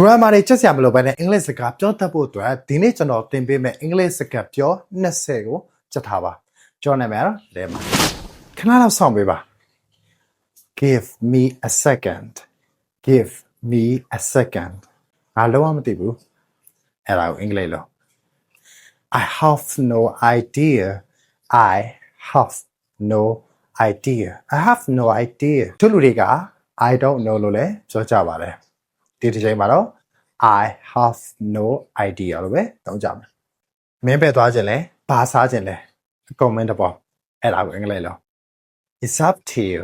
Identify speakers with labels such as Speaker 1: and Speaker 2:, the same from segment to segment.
Speaker 1: grammar တွေချက်စရာမလိုဘဲနဲ့အင်္ဂလိပ်စကားပြောတတ်ဖို့အတွက်ဒီနေ့ကျွန်တော်သင်ပေးမယ့်အင်္ဂလိပ်စကားပြော20ကိုချက်ထားပါကျွန်တော်နာမည်ကတော့လဲမှာခဏလောက်စောင့်ပေးပါ give me a second give me a second ငါလုံးဝမသိဘူးအဲ့ဒါကိုအင်္ဂလိပ်လို့ I have no idea I have no idea I have no idea တို့လူတွေက I don't know လို့လည်းပြောကြပါတယ်ဒီတစ်ချိန်မှာတော့ I have no idea လို့ပဲတောင်းကြမယ်မင်းပဲသွားခြင်းလဲဘာစားခြင်းလဲအကုန်မင်းတပေါ်အဲ့ဒါကိုအင်္ဂလိပ်လို့ It's up to you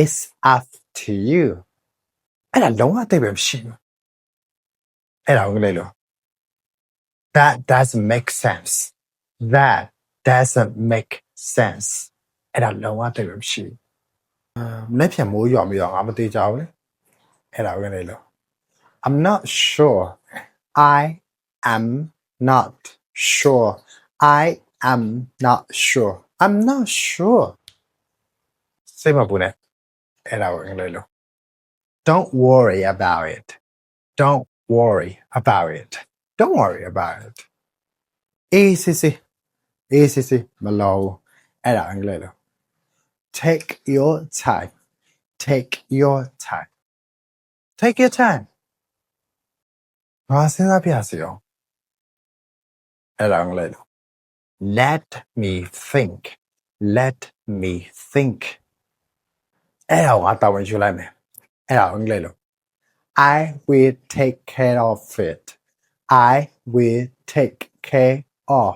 Speaker 1: It's up to you အဲ့ဒါလုံးဝအသိပဲမရှိဘူးအဲ့ဒါကိုအင်္ဂလိပ်လို့ That doesn't make sense That doesn't make sense အဲ့ဒါလုံးဝအသိပဲမရှိဘူးလက်ဖြံမိုးရွာပြီးတော့ငါမသိကြဘူးလေအဲ့ဒါကိုအင်္ဂလိပ်လို့I'm not sure. I am not sure. I am not sure. I'm not sure. Say my bune. Don't worry about it. Don't worry about it. Don't worry about it. Easy. Malo. Take your time. Take your time. Take your time. ငါစဉ်းစားပြစီအောင်အဲ့ဒါငါလိုက်လို့ Let me think Let me think အဲ့ဒါငါတာဝန်ယူလိုက်မယ်အဲ့ဒါငါလိုက်လို့ I will take care of it I will take care of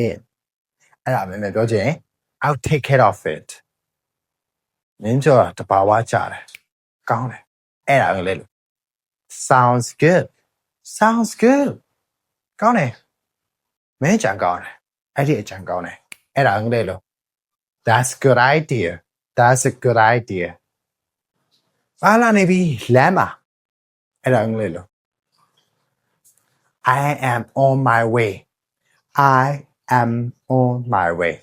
Speaker 1: it အဲ့ဒါမင်းပြောချင် I'll take care of it မင်းပြောတာတဘာဝကြတယ်ကောင်းတယ်အဲ့ဒါငါလိုက်လို့ Sounds good Sounds good ကောင်းတယ်မင်းကြံကောင်းတယ်အဲ့ဒီအကြံကောင်းတယ်အဲ့ဒါအင်္ဂလိပ်လို့ That's good idea That's a good idea အားလာနေပြီလမ်းမှာအဲ့ဒါအင်္ဂလိပ်လို့ I am on my way I am on my way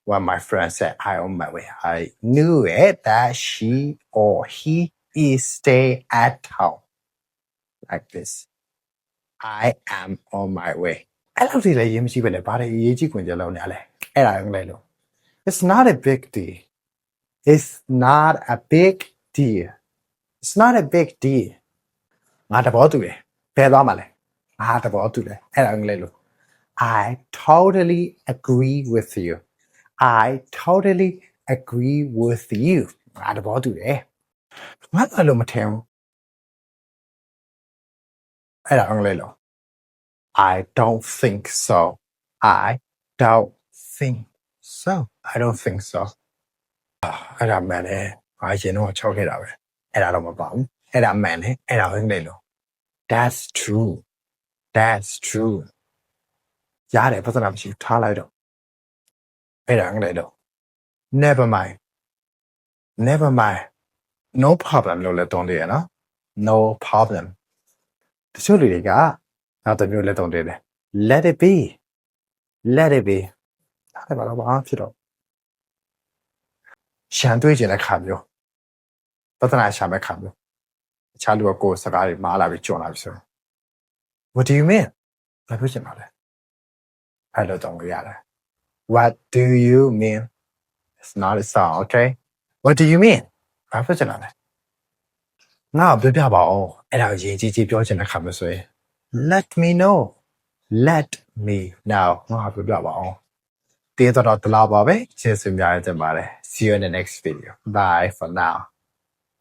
Speaker 1: when my friend said I on my way I knew it that she or he is stay at home like this I am on my way အဲ့လိုတွေလည်းရေးမရှိပဲလေဘာတွေရေးကြည့်ခွင့်ကြလို့နေလဲအဲ့ဒါအင်္ဂလိပ်လို့ It's not a big deal It's not a big deal It's not a big deal ငါတဘောတူတယ်ဘယ်သွားမှာလဲငါတဘောတူတယ်အဲ့ဒါအင်္ဂလိပ်လို့ I totally agree with you I totally agree with you ငါတဘောတူတယ်ငါအဲ့လိုမထင်ဘူးအဲ့ဒါအင်္ဂလိပ်လို့ I don't think so I don't think so I don't think so အဲ့ဒါမှန်တယ်ငါရင်တော့ချောက်ခဲ့တာပဲအဲ့ဒါတော့မပါဘူးအဲ့ဒါမှန်တယ်အဲ့ဒါအင်္ဂလိပ်လို့ That's true That's true ရတယ်ပတ်စံမရှိထားလိုက်တော့အဲ့ဒါအင်္ဂလိပ်လို့ Never mind No problem လို့လည်းတုံးတယ်ရနော် No problem တချို့လူတွေကနောက်တစ်မျိုးလက်တုံးတယ်လေ Let it be ဒါလည်းဘာလို့ဘာဖြစ်တော့ရှမ်းတွေးကျင်တဲ့ခါမျိုးပဿနာရှာမဲ့ခါမျိုးအခြားလူကကိုယ်စကားတွေမားလာပြီးကျွံလာပြီးဆို What do you mean ဘာဖြစ်ချင်ပါလဲအဲ့လိုတော့ရတယ် What do you mean It's not a song okay What do you mean ဘာဖြစ်ချင်လဲငါပြောပြပါဦးအဲ့ဒါရေးကြီးပြောချင်တဲ့ခါမျိုးဆိုရင် Let me know ငါပြောပြပါဦးတေးတော့တလားပါပဲကျေးဇူးများတင်ပါတယ် See you in the next video Bye for now